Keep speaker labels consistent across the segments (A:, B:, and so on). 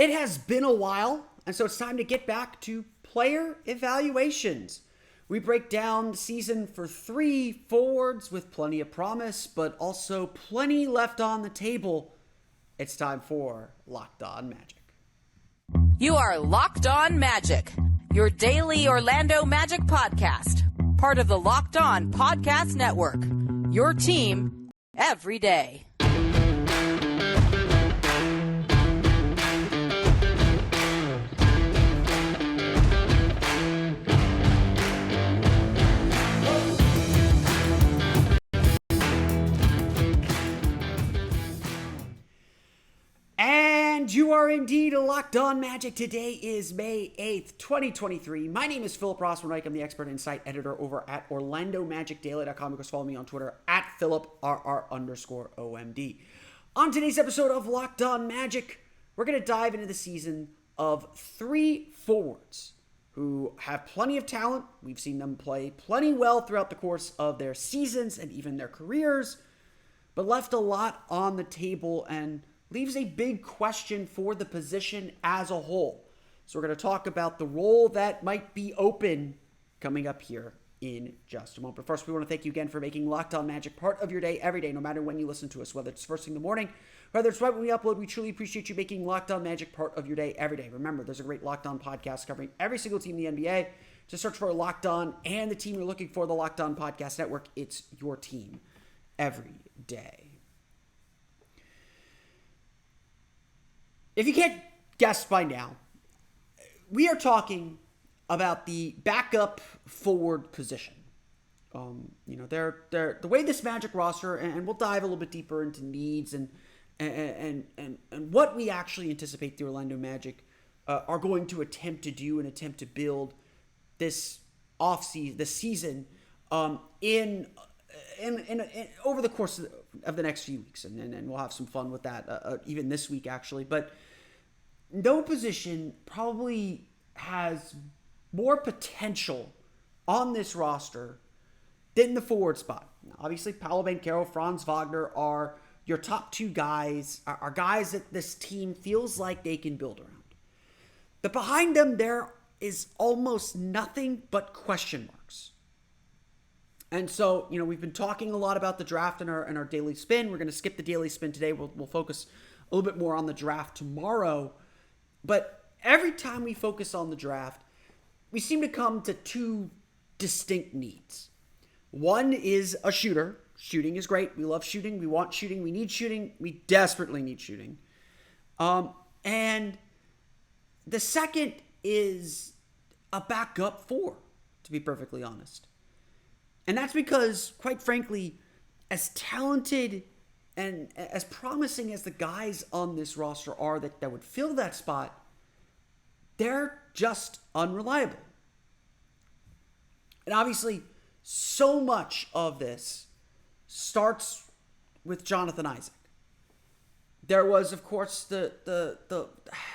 A: It has been a while, and so it's time to get back to player evaluations. We break down the season for 3 forwards with plenty of promise, but also plenty left on the table. It's time for Locked On Magic.
B: You are Locked On Magic, your daily Orlando Magic podcast, part of the Locked On Podcast Network, your team every day.
A: And you are indeed Locked On Magic. Today is May 8th, 2023. My name is Philip Rossman-Reich. I'm the expert insight editor over at OrlandoMagicDaily.com. You can follow me on Twitter at PhilipRR_OMD. On today's episode of Locked On Magic, we're going to dive into the season of 3 forwards who have plenty of talent. We've seen them play plenty well throughout the course of their seasons and even their careers, but left a lot on the table and leaves a big question for the position as a whole. So we're going to talk about the role that might be open coming up here in just a moment. But first, we want to thank you again for making Locked On Magic part of your day every day, no matter when you listen to us, whether it's first thing in the morning, whether it's right when we upload. We truly appreciate you making Locked On Magic part of your day every day. Remember, there's a great Locked On podcast covering every single team in the NBA. Just search for Locked On and the team you're looking for, the Locked On Podcast Network. It's your team every day. If you can't guess by now, we are talking about the backup forward position. The way this Magic roster, and we'll dive a little bit deeper into needs and what we actually anticipate the Orlando Magic are going to attempt to do and attempt to build this offseason, this season, in over the course of the next few weeks, and we'll have some fun with that even this week actually. But no position probably has more potential on this roster than the forward spot. Now, obviously, Paolo Banchero, Franz Wagner are your top 2 guys, are guys that this team feels like they can build around. But behind them, there is almost nothing but question marks. And so, we've been talking a lot about the draft in our daily spin. We're going to skip the daily spin today. We'll focus a little bit more on the draft tomorrow. But every time we focus on the draft, we seem to come to 2 distinct needs. One is a shooter. Shooting is great. We love shooting. We want shooting. We need shooting. We desperately need shooting. And the second is a backup 4, to be perfectly honest. And that's because, quite frankly, as talented and as promising as the guys on this roster are that would fill that spot, they're just unreliable. And obviously, so much of this starts with Jonathan Isaac. There was, of course, the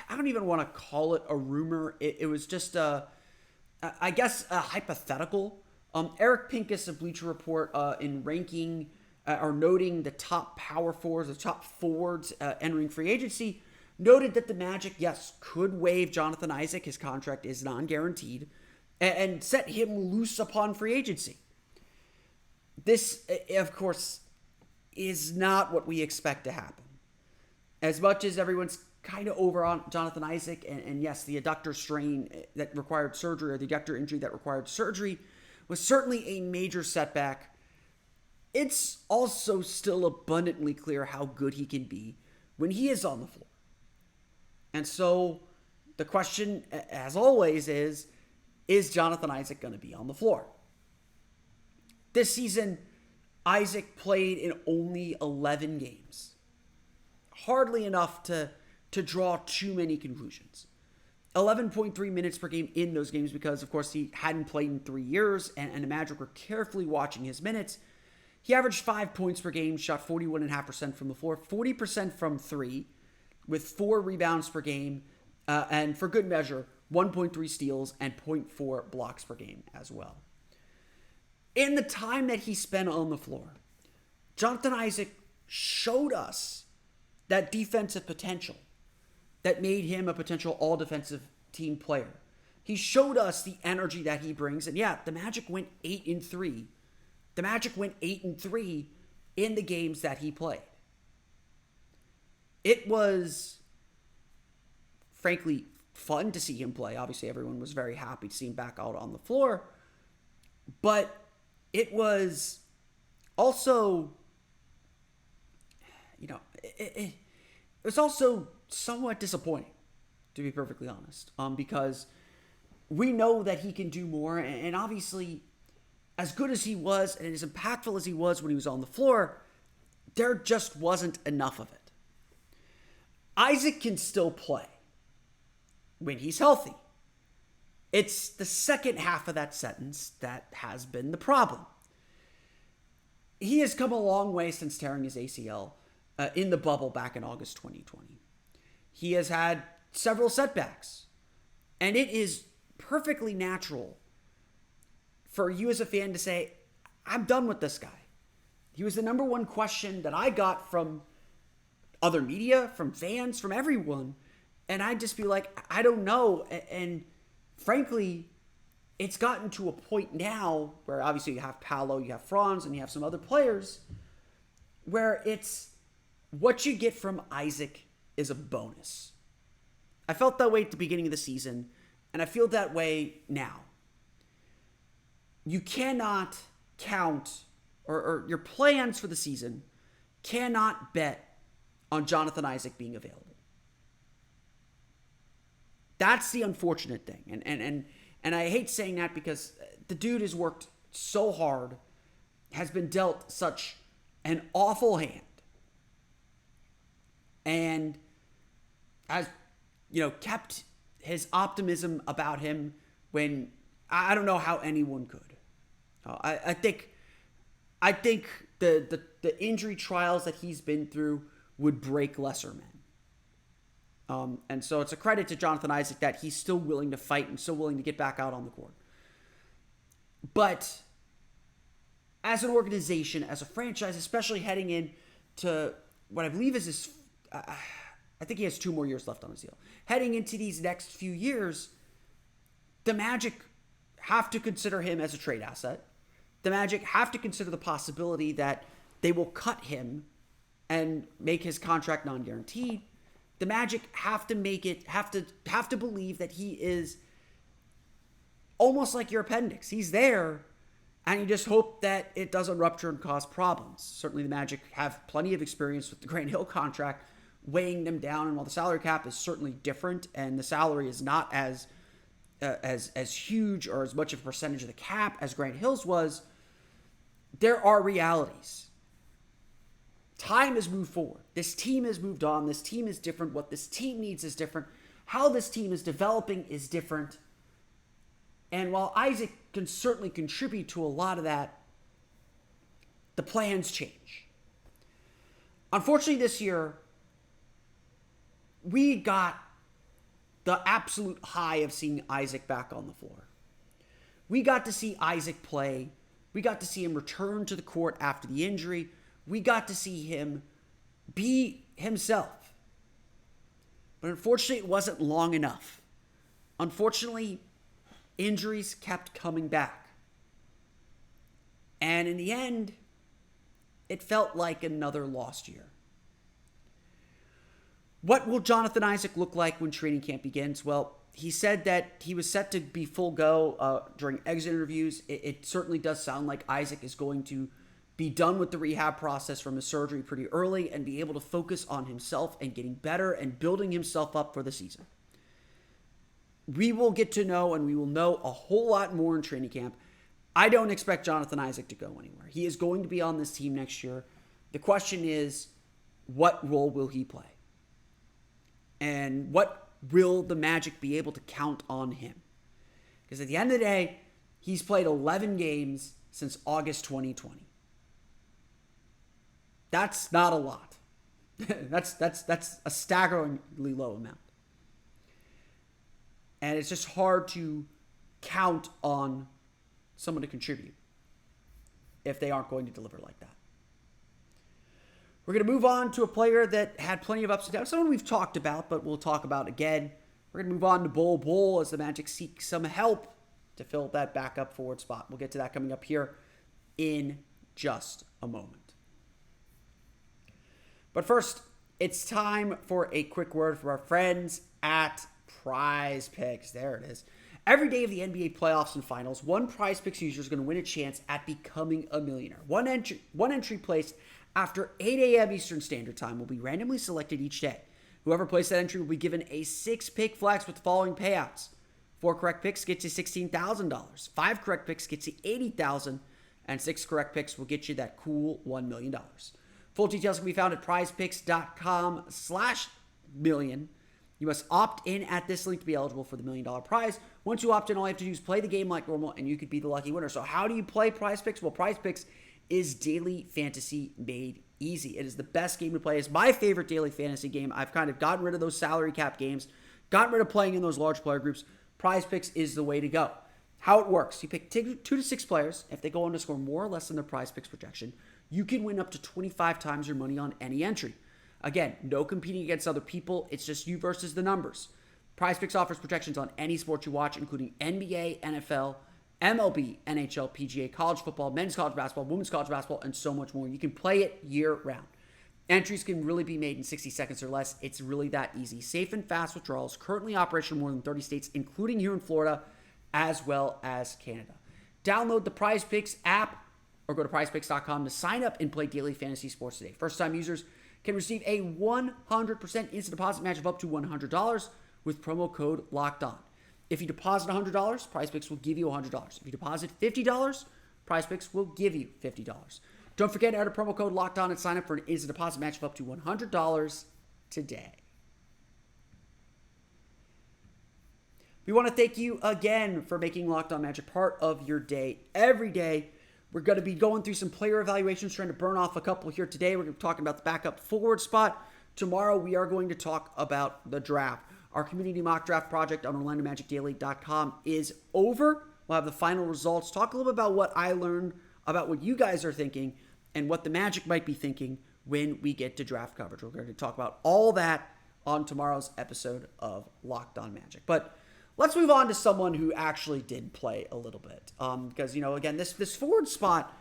A: I don't even want to call it a rumor. It was just I guess a hypothetical. Eric Pincus of Bleacher Report in ranking or noting the top power forwards, the top forwards entering free agency, noted that the Magic, yes, could waive Jonathan Isaac. His contract is non-guaranteed, and set him loose upon free agency. This, of course, is not what we expect to happen. As much as everyone's kind of over on Jonathan Isaac, and yes, the adductor strain that required surgery, or the adductor injury that required surgery, was certainly a major setback. It's also still abundantly clear how good he can be when he is on the floor. And so the question, as always, is Jonathan Isaac going to be on the floor? This season, Isaac played in only 11 games. Hardly enough to draw too many conclusions. 11.3 minutes per game in those games because, of course, he hadn't played in 3 years, and the Magic were carefully watching his minutes. He averaged 5 points per game, shot 41.5% from the floor, 40% from 3, with 4 rebounds per game, and for good measure, 1.3 steals and 0.4 blocks per game as well. In the time that he spent on the floor, Jonathan Isaac showed us that defensive potential that made him a potential all-defensive team player. He showed us the energy that he brings. And yeah, the Magic went 8-3. The Magic went 8-3 in the games that he played. It was, frankly, fun to see him play. Obviously, everyone was very happy to see him back out on the floor. But it was also, it was also somewhat disappointing, to be perfectly honest, because we know that he can do more, and obviously, as good as he was and as impactful as he was when he was on the floor, there just wasn't enough of it. Isaac can still play when he's healthy. It's the second half of that sentence that has been the problem. He has come a long way since tearing his ACL in the bubble back in August 2020. He has had several setbacks, and it is perfectly natural for you as a fan to say, I'm done with this guy. He was the number one question that I got from other media, from fans, from everyone. And I'd just be like, I don't know. And frankly, it's gotten to a point now where obviously you have Paolo, you have Franz, and you have some other players where it's what you get from Isaac is a bonus. I felt that way at the beginning of the season, and I feel that way now. You cannot count, or your plans for the season cannot bet on Jonathan Isaac being available. That's the unfortunate thing. And I hate saying that because the dude has worked so hard, has been dealt such an awful hand, and has, kept his optimism about him when I don't know how anyone could. I think the injury trials that he's been through would break lesser men. And so it's a credit to Jonathan Isaac that he's still willing to fight and still willing to get back out on the court. But as an organization, as a franchise, especially heading into what I believe is his, I think he has 2 more years left on his deal. Heading into these next few years, the Magic have to consider him as a trade asset. The Magic have to consider the possibility that they will cut him and make his contract non-guaranteed. The Magic have to believe that he is almost like your appendix. He's there, and you just hope that it doesn't rupture and cause problems. Certainly the Magic have plenty of experience with the Grant Hill contract weighing them down, and while the salary cap is certainly different and the salary is not as huge or as much of a percentage of the cap as Grant Hill's was, there are realities. Time has moved forward. This team has moved on. This team is different. What this team needs is different. How this team is developing is different. And while Isaac can certainly contribute to a lot of that, the plans change. Unfortunately, this year, we got the absolute high of seeing Isaac back on the floor. We got to see Isaac play. We got to see him return to the court after the injury. We got to see him be himself. But unfortunately, it wasn't long enough. Unfortunately, injuries kept coming back. And in the end, it felt like another lost year. What will Jonathan Isaac look like when training camp begins? Well, he said that he was set to be full go during exit interviews. It certainly does sound like Isaac is going to be done with the rehab process from his surgery pretty early and be able to focus on himself and getting better and building himself up for the season. We will get to know, and we will know a whole lot more in training camp. I don't expect Jonathan Isaac to go anywhere. He is going to be on this team next year. The question is, what role will he play? And what will the Magic be able to count on him? Because at the end of the day, he's played 11 games since August 2020. That's not a lot. that's a staggeringly low amount. And it's just hard to count on someone to contribute if they aren't going to deliver like that. We're going to move on to a player that had plenty of ups and downs. Someone we've talked about, but we'll talk about again. We're going to move on to Bol Bol as the Magic seek some help to fill that backup forward spot. We'll get to that coming up here in just a moment. But first, it's time for a quick word from our friends at PrizePicks. There it is. Every day of the NBA playoffs and finals, one PrizePicks user is going to win a chance at becoming a millionaire. One entry placed after 8 a.m. Eastern Standard Time will be randomly selected each day. Whoever placed that entry will be given a 6-pick flex with the following payouts. 4 correct picks gets you $16,000. 5 correct picks gets you $80,000. And 6 correct picks will get you that cool $1 million. Full details can be found at prizepicks.com/million. You must opt in at this link to be eligible for the $1 million prize. Once you opt in, all you have to do is play the game like normal, and you could be the lucky winner. So how do you play PrizePicks? Well, PrizePicks is daily fantasy made easy. It is the best game to play. It's my favorite daily fantasy game. I've kind of gotten rid of those salary cap games, gotten rid of playing in those large player groups. PrizePicks is the way to go. How it works, you pick 2 to 6 players. If they go on to score more or less than their PrizePicks projection, you can win up to 25 times your money on any entry. Again, no competing against other people. It's just you versus the numbers. PrizePicks offers projections on any sport you watch, including NBA, NFL, MLB, NHL, PGA, college football, men's college basketball, women's college basketball, and so much more. You can play it year-round. Entries can really be made in 60 seconds or less. It's really that easy. Safe and fast withdrawals. Currently operational in more than 30 states, including here in Florida, as well as Canada. Download the PrizePicks app or go to prizepicks.com to sign up and play daily fantasy sports today. First-time users can receive a 100% instant deposit match of up to $100 with promo code LOCKEDON. If you deposit $100, PrizePicks will give you $100. If you deposit $50, PrizePicks will give you $50. Don't forget to enter promo code LOCKEDON and sign up for an instant deposit match of up to $100 today. We want to thank you again for making Locked On Magic part of your day every day. We're going to be going through some player evaluations, trying to burn off a couple here today. We're going to be talking about the backup forward spot. Tomorrow, we are going to talk about the draft. Our community mock draft project on OrlandoMagicDaily.com is over. We'll have the final results. Talk a little bit about what I learned, about what you guys are thinking, and what the Magic might be thinking when we get to draft coverage. We're going to talk about all that on tomorrow's episode of Locked On Magic. But let's move on to someone who actually did play a little bit. Because, again, this forward spot,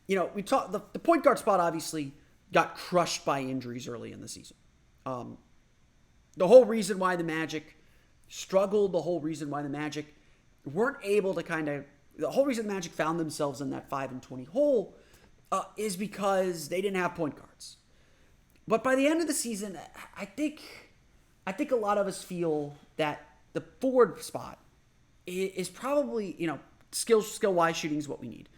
A: we talked, the point guard spot obviously got crushed by injuries early in the season. The whole reason why the Magic struggled, the whole reason why the Magic weren't able to the whole reason the Magic found themselves in that 5-20 hole is because they didn't have point guards. But by the end of the season, I think a lot of us feel that the forward spot is probably, skill-wise shooting is what we need.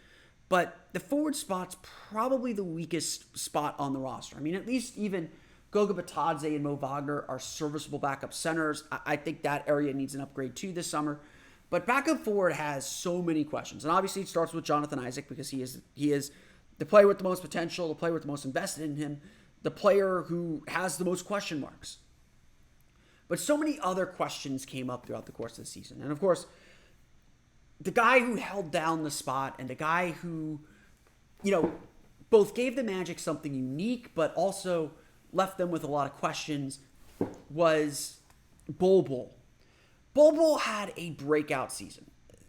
A: But the forward spot's probably the weakest spot on the roster. I mean, at least even Goga Batadze and Mo Wagner are serviceable backup centers. I think that area needs an upgrade too this summer. But backup forward has so many questions. And obviously it starts with Jonathan Isaac because he is the player with the most potential, the player with the most invested in him, the player who has the most question marks. But so many other questions came up throughout the course of the season. And of course, the guy who held down the spot and the guy who, both gave the Magic something unique, but also left them with a lot of questions was Bol Bol. Bol Bol had a breakout season.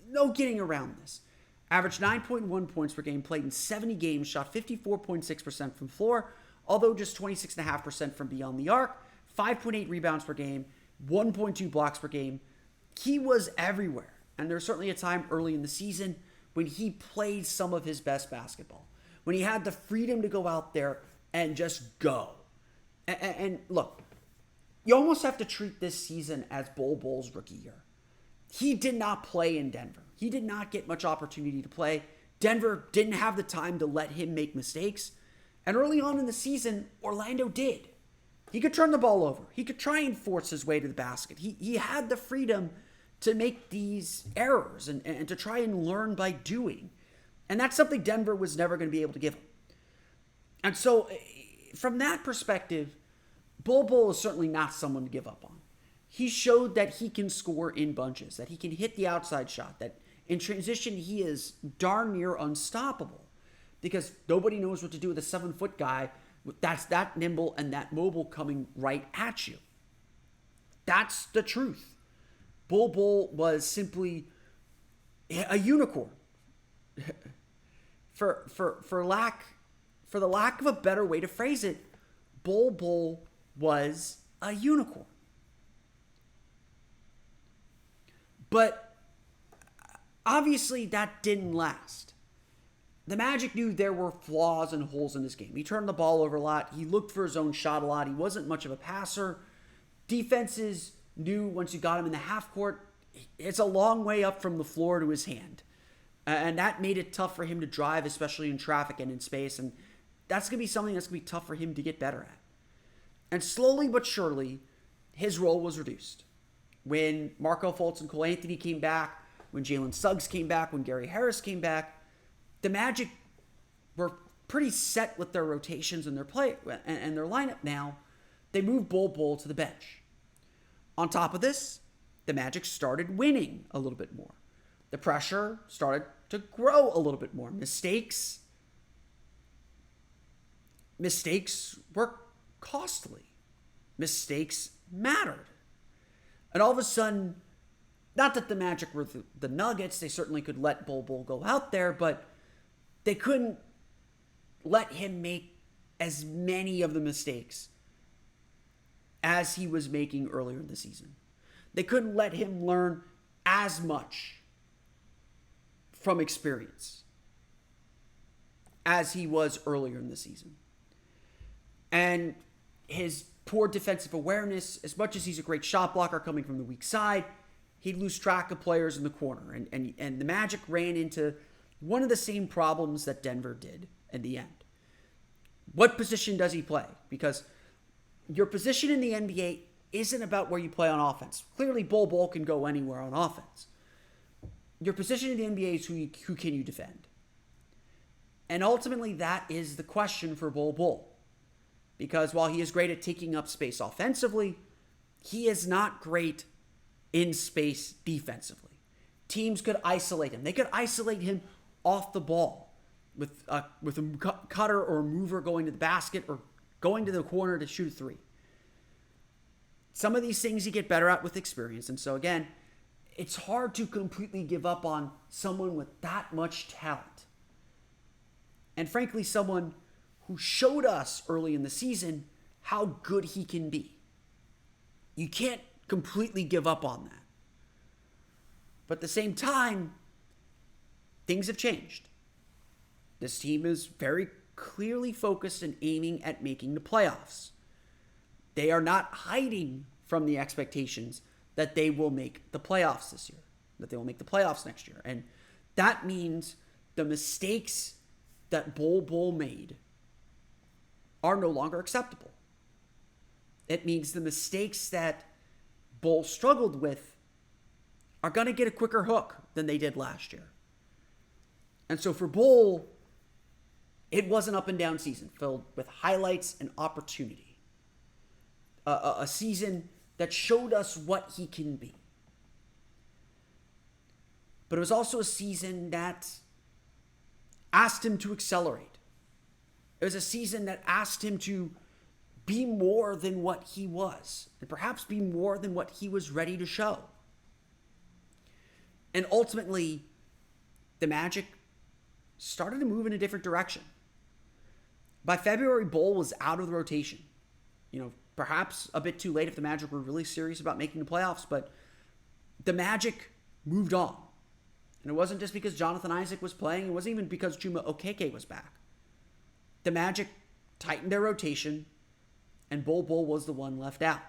A: No getting around this. Averaged 9.1 points per game, played in 70 games, shot 54.6% from floor, although just 26.5% from beyond the arc, 5.8 rebounds per game, 1.2 blocks per game. He was everywhere. And there was certainly a time early in the season when he played some of his best basketball, when he had the freedom to go out there and just go. And look, you almost have to treat this season as Bol Bol's rookie year. He did not play in Denver. He did not get much opportunity to play. Denver didn't have the time to let him make mistakes. And early on in the season, Orlando did. He could turn the ball over. He could try and force his way to the basket. He had the freedom to make these errors and to try and learn by doing. And that's something Denver was never going to be able to give him. And so, from that perspective, Bol Bol is certainly not someone to give up on. He showed that he can score in bunches, that he can hit the outside shot, that in transition he is darn near unstoppable because nobody knows what to do with a 7-foot guy That's that nimble and that mobile coming right at you. That's the truth. Bol Bol was simply a unicorn. for the lack of a better way to phrase it, Bol Bol was a unicorn. But obviously that didn't last. The Magic knew there were flaws and holes in his game. He turned the ball over a lot. He looked for his own shot a lot. He wasn't much of a passer. Defenses knew once you got him in the half court, it's a long way up from the floor to his hand. And that made it tough for him to drive, especially in traffic and in space. And that's going to be something that's going to be tough for him to get better at. And slowly but surely, his role was reduced. When Marco Fultz and Cole Anthony came back, when Jalen Suggs came back, when Gary Harris came back, the Magic were pretty set with their rotations and their play and their lineup now. They moved Bol Bol to the bench. On top of this, the Magic started winning a little bit more. The pressure started to grow a little bit more. Mistakes were costly. Mistakes mattered. And all of a sudden, not that the Magic were the Nuggets, they certainly could let Bol Bol go out there, but they couldn't let him make as many of the mistakes as he was making earlier in the season. They couldn't let him learn as much from experience as he was earlier in the season. And his poor defensive awareness, as much as he's a great shot blocker coming from the weak side, he'd lose track of players in the corner. And the Magic ran into one of the same problems that Denver did in the end. What position does he play? Because your position in the NBA isn't about where you play on offense. Clearly, Bol Bol can go anywhere on offense. Your position in the NBA is who can you defend? And ultimately, that is the question for Bol Bol. Because while he is great at taking up space offensively, he is not great in space defensively. Teams could isolate him. They could isolate him off the ball with a cutter or a mover going to the basket or going to the corner to shoot a three. Some of these things you get better at with experience. And so again, it's hard to completely give up on someone with that much talent. And frankly, someone who showed us early in the season how good he can be. You can't completely give up on that. But at the same time, things have changed. This team is very clearly focused and aiming at making the playoffs. They are not hiding from the expectations that they will make the playoffs this year, that they will make the playoffs next year. And that means the mistakes that Bol Bol made are no longer acceptable. It means the mistakes that Bol struggled with are going to get a quicker hook than they did last year. And so for Bol, it was an up and down season filled with highlights and opportunity. A season that showed us what he can be. But it was also a season that asked him to accelerate. It was a season that asked him to be more than what he was, and perhaps be more than what he was ready to show. And ultimately, the Magic started to move in a different direction. By February, Bol was out of the rotation. Perhaps a bit too late if the Magic were really serious about making the playoffs, but the Magic moved on. And it wasn't just because Jonathan Isaac was playing. It wasn't even because Chuma Okeke was back. The Magic tightened their rotation, and Bol Bol was the one left out.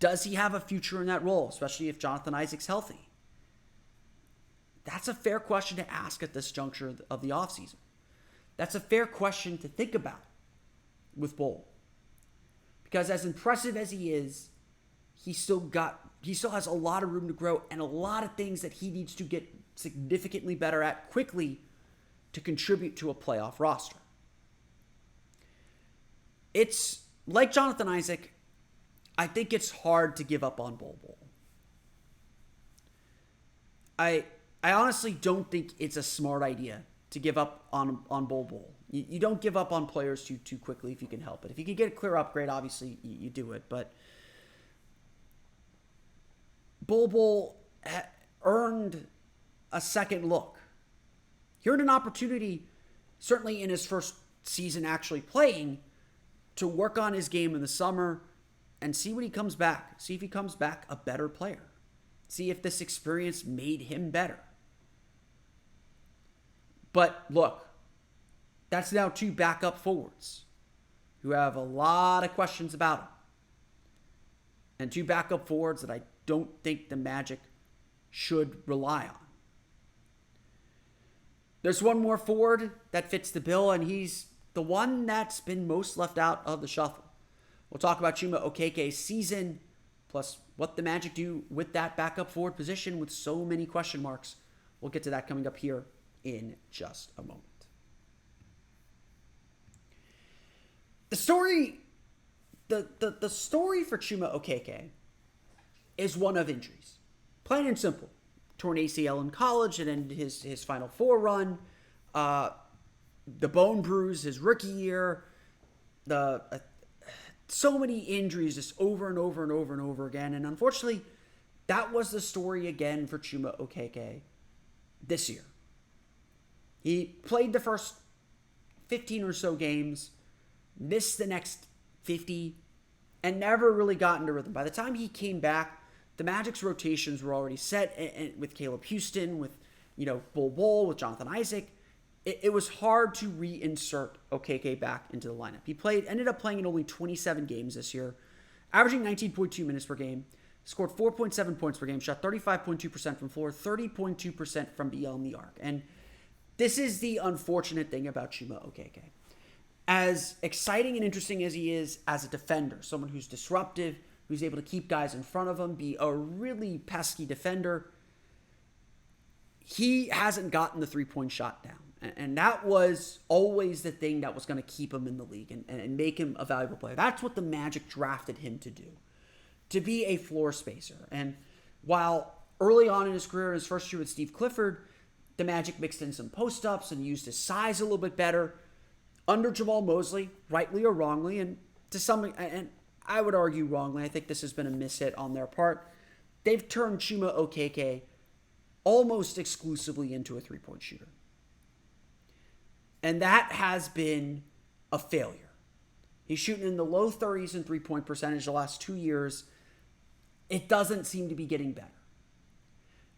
A: Does he have a future in that role, especially if Jonathan Isaac's healthy? That's a fair question to ask at this juncture of the offseason. That's a fair question to think about with Bol. Because as impressive as he is, he still has a lot of room to grow and a lot of things that he needs to get significantly better at quickly to contribute to a playoff roster. It's like Jonathan Isaac, I think it's hard to give up on Bol Bol. I honestly don't think it's a smart idea to give up on Bol Bol. You don't give up on players too quickly if you can help it. If you can get a clear upgrade, obviously you do it. But Bol Bol earned a second look. He earned an opportunity, certainly in his first season actually playing, to work on his game in the summer and see what he comes back. See if he comes back a better player. See if this experience made him better. But look, that's now 2 backup forwards who have a lot of questions about him. And 2 backup forwards that I don't think the Magic should rely on. There's one more forward that fits the bill, and he's the one that's been most left out of the shuffle. We'll talk about Chuma Okeke's season, plus what the Magic do with that backup forward position with so many question marks. We'll get to that coming up here in just a moment. The story for Chuma Okeke is one of injuries. Plain and simple. Torn ACL in college and ended his Final Four run. The bone bruise his rookie year. So many injuries just over and over and over and over again. And unfortunately, that was the story again for Chuma Okeke this year. He played the first 15 or so games, missed the next 50, and never really got into rhythm. By the time he came back, the Magic's rotations were already set, and with Caleb Houston, with Bol Bol, with Jonathan Isaac. It was hard to reinsert Okeke back into the lineup. He ended up playing in only 27 games this year, averaging 19.2 minutes per game, scored 4.7 points per game, shot 35.2% from floor, 30.2% from beyond the arc. And this is the unfortunate thing about Chuma Okeke. As exciting and interesting as he is as a defender, someone who's disruptive, who's able to keep guys in front of him, be a really pesky defender, he hasn't gotten the three-point shot down. And that was always the thing that was going to keep him in the league and make him a valuable player. That's what the Magic drafted him to do, to be a floor spacer. And while early on in his career, his first year with Steve Clifford, the Magic mixed in some post-ups and used his size a little bit better. Under Jamal Mosley, rightly or wrongly, and I would argue wrongly, I think this has been a mishit on their part, they've turned Chuma Okeke almost exclusively into a three-point shooter. And that has been a failure. He's shooting in the low 30s in three-point percentage the last 2 years. It doesn't seem to be getting better.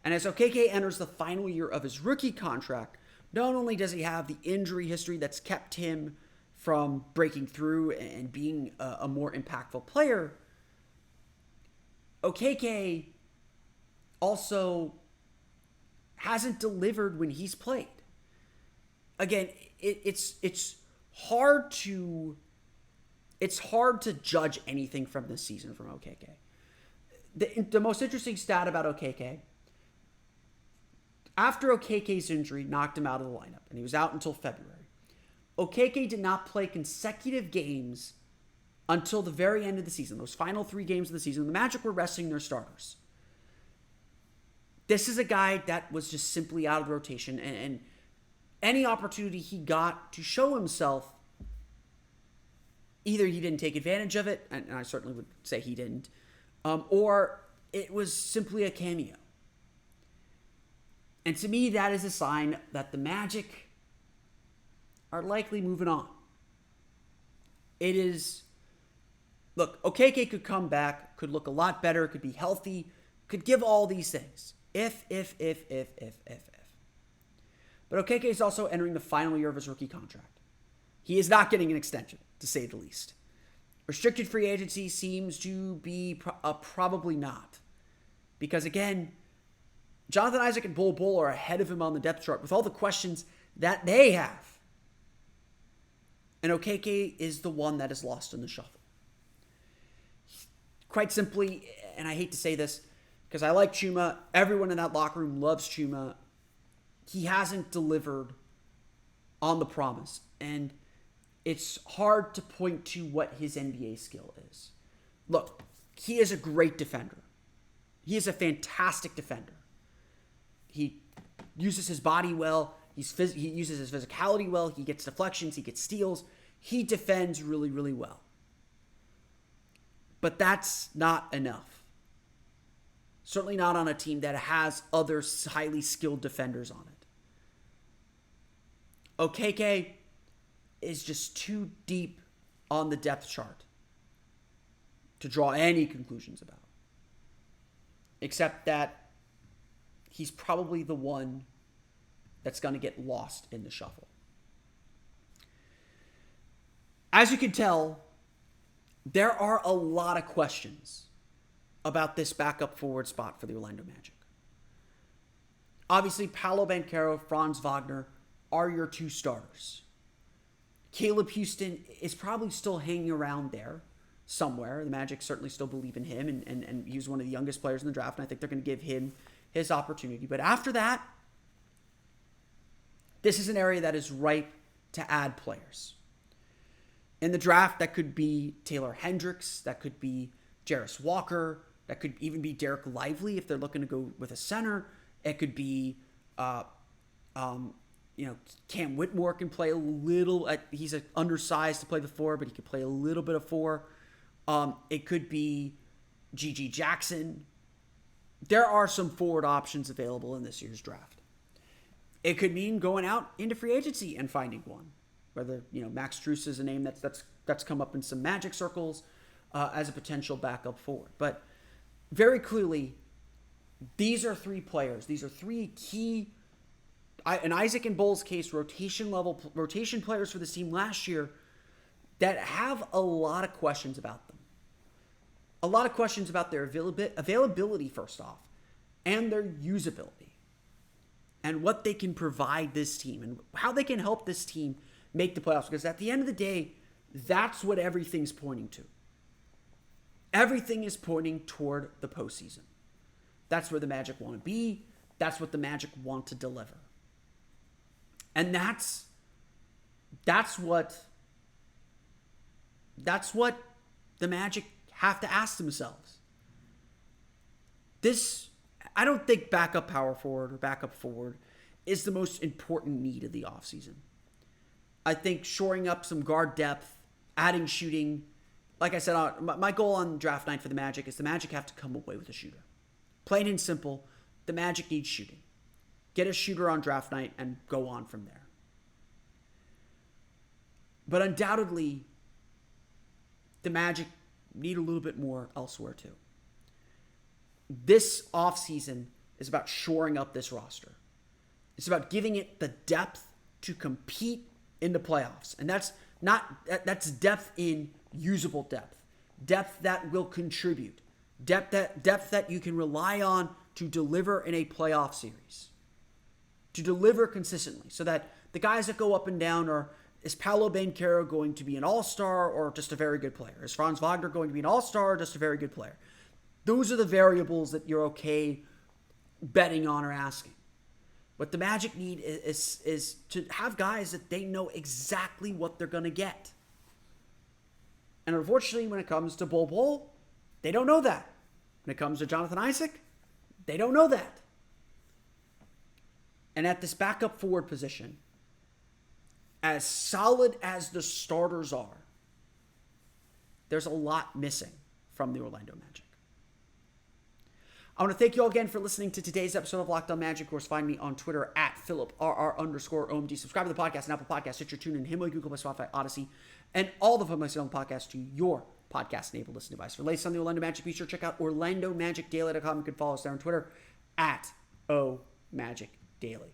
A: And as Okeke enters the final year of his rookie contract, not only does he have the injury history that's kept him from breaking through and being a more impactful player, Okeke also hasn't delivered when he's played. Again, it's hard to judge anything from this season from Okeke. The most interesting stat about Okeke, after Okeke's injury knocked him out of the lineup, and he was out until February, Okeke did not play consecutive games until the very end of the season. Those final 3 games of the season, the Magic were resting their starters. This is a guy that was just simply out of the rotation, and any opportunity he got to show himself, either he didn't take advantage of it, and I certainly would say he didn't, or it was simply a cameo. And to me, that is a sign that the Magic are likely moving on. It is, look, Okeke could come back, could look a lot better, could be healthy, could give all these things. If. But Okeke is also entering the final year of his rookie contract. He is not getting an extension, to say the least. Restricted free agency seems to be probably not. Because again, Jonathan Isaac and Bol Bol are ahead of him on the depth chart with all the questions that they have. And Okeke is the one that is lost in the shuffle. Quite simply, and I hate to say this, because I like Chuma, everyone in that locker room loves Chuma, he hasn't delivered on the promise. And it's hard to point to what his NBA skill is. Look, he is a great defender. He is a fantastic defender. He uses his body well, He uses his physicality well. He gets deflections. He gets steals. He defends really, really well. But that's not enough. Certainly not on a team that has other highly skilled defenders on it. Okeke is just too deep on the depth chart to draw any conclusions about. Except that he's probably the one that's going to get lost in the shuffle. As you can tell, there are a lot of questions about this backup forward spot for the Orlando Magic. Obviously, Paolo Banchero, Franz Wagner are your two starters. Caleb Houston is probably still hanging around there somewhere. The Magic certainly still believe in him, and he's one of the youngest players in the draft, and I think they're going to give him his opportunity. But after that, this is an area that is ripe to add players. In the draft, that could be Taylor Hendricks, that could be Jarris Walker, that could even be Derek Lively if they're looking to go with a center. It could be, Cam Whitmore can play a little. He's undersized to play the 4, but he could play a little bit of 4. It could be G.G. Jackson. There are some forward options available in this year's draft. It could mean going out into free agency and finding one. Whether, Max Strus is a name that's come up in some Magic circles as a potential backup forward. But very clearly, these are 3 players. These are 3 key, in Isaac and Bol's case, rotation players for this team last year that have a lot of questions about them. A lot of questions about their availability, first off, and their usability, and what they can provide this team, and how they can help this team make the playoffs. Because at the end of the day, that's what everything's pointing to. Everything is pointing toward the postseason. That's where the Magic want to be. That's what the Magic want to deliver. And that's what the Magic have to ask themselves. I don't think backup power forward or backup forward is the most important need of the offseason. I think shoring up some guard depth, adding shooting. Like I said, my goal on draft night for the Magic is the Magic have to come away with a shooter. Plain and simple, the Magic needs shooting. Get a shooter on draft night and go on from there. But undoubtedly, the Magic need a little bit more elsewhere too. This offseason is about shoring up this roster. It's about giving it the depth to compete in the playoffs. And that's depth in usable depth. Depth that will contribute. Depth that you can rely on to deliver in a playoff series. To deliver consistently. So that the guys that go up and down is Paolo Banchero going to be an all-star or just a very good player? Is Franz Wagner going to be an all-star or just a very good player? Those are the variables that you're okay betting on or asking. What the Magic need is to have guys that they know exactly what they're going to get. And unfortunately, when it comes to Bol Bol, they don't know that. When it comes to Jonathan Isaac, they don't know that. And at this backup forward position, as solid as the starters are, there's a lot missing from the Orlando Magic. I want to thank you all again for listening to today's episode of Locked On Magic. Of course, find me on Twitter at @PhilipRR_OMD. Subscribe to the podcast on Apple Podcasts, Stitcher, TuneIn, Himalaya, Google Play, Spotify, Odyssey, and all the fun places on the podcast to your podcast-enabled listening device. For latest on the Orlando Magic, be sure to check out OrlandoMagicDaily.com. You can follow us there on Twitter at @OMagicDaily.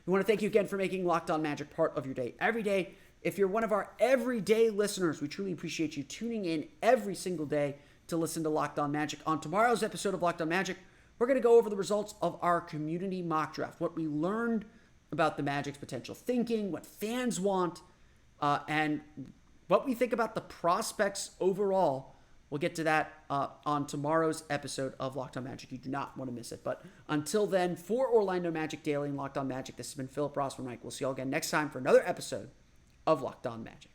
A: We want to thank you again for making Locked On Magic part of your day every day. If you're one of our everyday listeners, we truly appreciate you tuning in every single day to listen to Locked On Magic. On tomorrow's episode of Locked On Magic, we're going to go over the results of our community mock draft, what we learned about the Magic's potential thinking, what fans want, and what we think about the prospects overall. We'll get to that on tomorrow's episode of Locked On Magic. You do not want to miss it. But until then, for Orlando Magic Daily and Locked On Magic, this has been Philip Rossman-Mike. We'll see you all again next time for another episode of Locked On Magic.